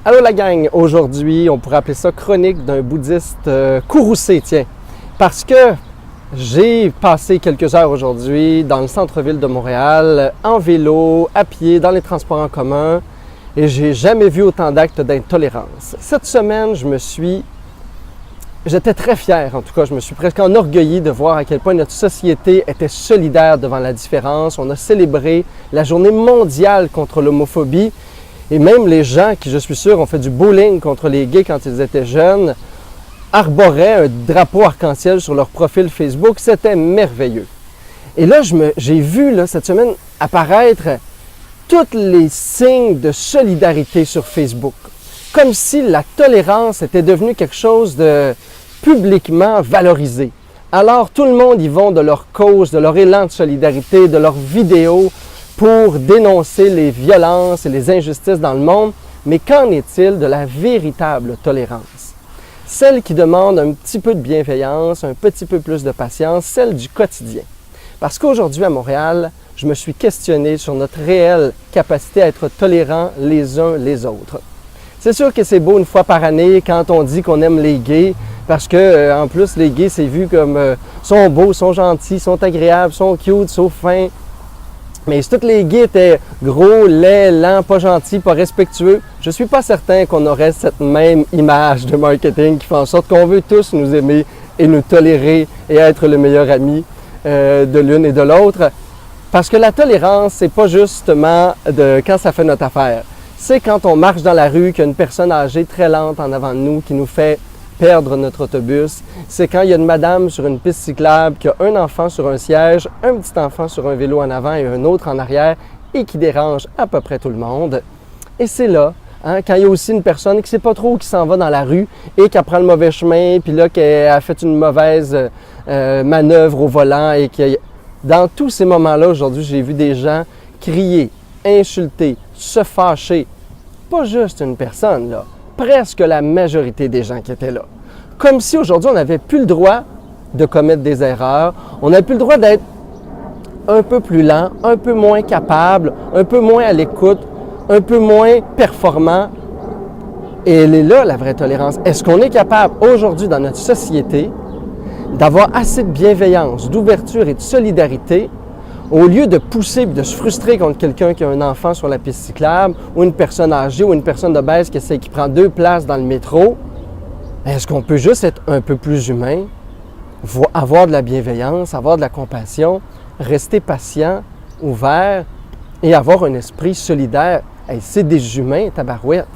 Allô la gang, aujourd'hui on pourrait appeler ça chronique d'un bouddhiste courroucé, tiens. Parce que j'ai passé quelques heures aujourd'hui dans le centre-ville de Montréal, en vélo, à pied, dans les transports en commun, et j'ai jamais vu autant d'actes d'intolérance. Cette semaine, j'étais très fier, en tout cas, je me suis presque enorgueilli de voir à quel point notre société était solidaire devant la différence. On a célébré la journée mondiale contre l'homophobie. Et même les gens qui, je suis sûr, ont fait du bowling contre les gays quand ils étaient jeunes, arboraient un drapeau arc-en-ciel sur leur profil Facebook. C'était merveilleux. Et là, j'ai vu cette semaine apparaître tous les signes de solidarité sur Facebook. Comme si la tolérance était devenue quelque chose de publiquement valorisé. Alors, tout le monde y va de leur cause, de leur élan de solidarité, de leurs vidéos, pour dénoncer les violences et les injustices dans le monde, mais qu'en est-il de la véritable tolérance? Celle qui demande un petit peu de bienveillance, un petit peu plus de patience, celle du quotidien. Parce qu'aujourd'hui à Montréal, je me suis questionné sur notre réelle capacité à être tolérants les uns les autres. C'est sûr que c'est beau une fois par année quand on dit qu'on aime les gays, parce que en plus les gays c'est vu comme sont beaux, sont gentils, sont agréables, sont cute, sont fins. Mais si tous les gays étaient gros, laids, lents, pas gentils, pas respectueux, je ne suis pas certain qu'on aurait cette même image de marketing qui fait en sorte qu'on veut tous nous aimer et nous tolérer et être le meilleur ami de l'une et de l'autre. Parce que la tolérance, c'est pas justement quand ça fait notre affaire. C'est quand on marche dans la rue, qu'il y a une personne âgée très lente en avant de nous qui nous fait perdre notre autobus. C'est quand il y a une madame sur une piste cyclable qui a un enfant sur un siège, un petit enfant sur un vélo en avant et un autre en arrière et qui dérange à peu près tout le monde. Et c'est là, quand il y a aussi une personne qui ne sait pas trop où qui s'en va dans la rue et qui prend le mauvais chemin, puis là, qu'elle a fait une mauvaise manœuvre au volant et dans tous ces moments-là, aujourd'hui, j'ai vu des gens crier, insulter, se fâcher. Pas juste une personne, là. Presque la majorité des gens qui étaient là. Comme si aujourd'hui, on n'avait plus le droit de commettre des erreurs, on n'avait plus le droit d'être un peu plus lent, un peu moins capable, un peu moins à l'écoute, un peu moins performant. Et elle est là, la vraie tolérance. Est-ce qu'on est capable aujourd'hui dans notre société d'avoir assez de bienveillance, d'ouverture et de solidarité au lieu de pousser et de se frustrer contre quelqu'un qui a un enfant sur la piste cyclable ou une personne âgée ou une personne obèse qui prend 2 places dans le métro? Est-ce qu'on peut juste être un peu plus humain, avoir de la bienveillance, avoir de la compassion, rester patient, ouvert et avoir un esprit solidaire? Hey, c'est des humains, tabarouette.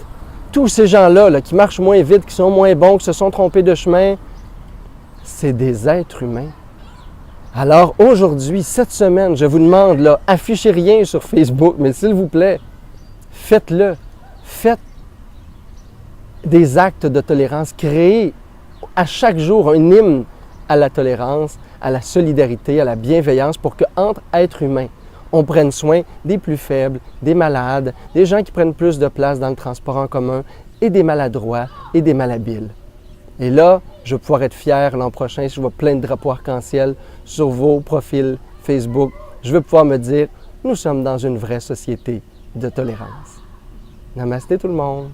Tous ces gens-là qui marchent moins vite, qui sont moins bons, qui se sont trompés de chemin, c'est des êtres humains. Alors aujourd'hui, cette semaine, je vous demande, affichez rien sur Facebook, mais s'il vous plaît, faites-le. Faites des actes de tolérance. Créez à chaque jour un hymne à la tolérance, à la solidarité, à la bienveillance pour qu'entre êtres humains, on prenne soin des plus faibles, des malades, des gens qui prennent plus de place dans le transport en commun et des maladroits et des malhabiles. Et là, je vais pouvoir être fier l'an prochain si je vois plein de drapeaux arc-en-ciel sur vos profils Facebook. Je vais pouvoir me dire, nous sommes dans une vraie société de tolérance. Namasté tout le monde!